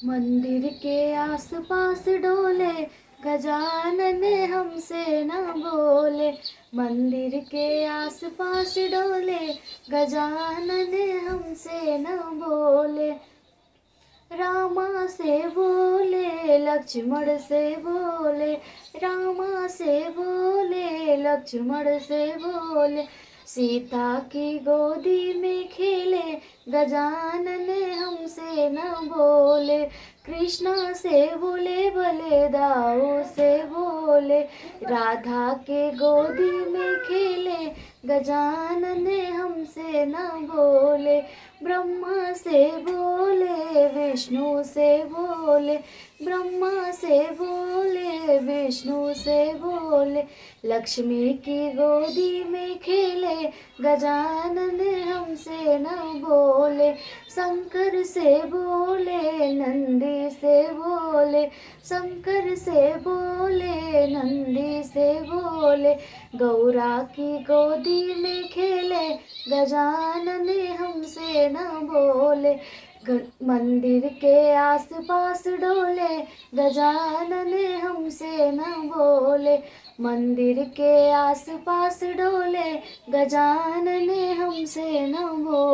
मंदिर के आसपास डोले, गजानन हमसे न बोले। मंदिर के आसपास डोले, गजानन हमसे न बोले। रामा से बोले लक्ष्मण से बोले, रामा से बोले लक्ष्मण से बोले। सीता की गोदी में खेले, गजानन हमसे न बोले। कृष्णा से बोले बलदाऊ से बोले, राधा के गोदी में खेले, गजानन हमसे न बोले। ब्रह्मा से बोले विष्णु से बोले, ब्रह्मा से बोले विष्णु से बोले। लक्ष्मी की गोदी में खेले, गजानन हमसे न बोले। शंकर से बोले नंदी से बोले, शंकर से बोले नंदी से बोले। गौरा की गोदी में खेले, गजानन हमसे न बोले। मंदिर के आसपास डोले, गजानन हमसे न बोले। मंदिर के आसपास डोले, गजानन हमसे न बोले।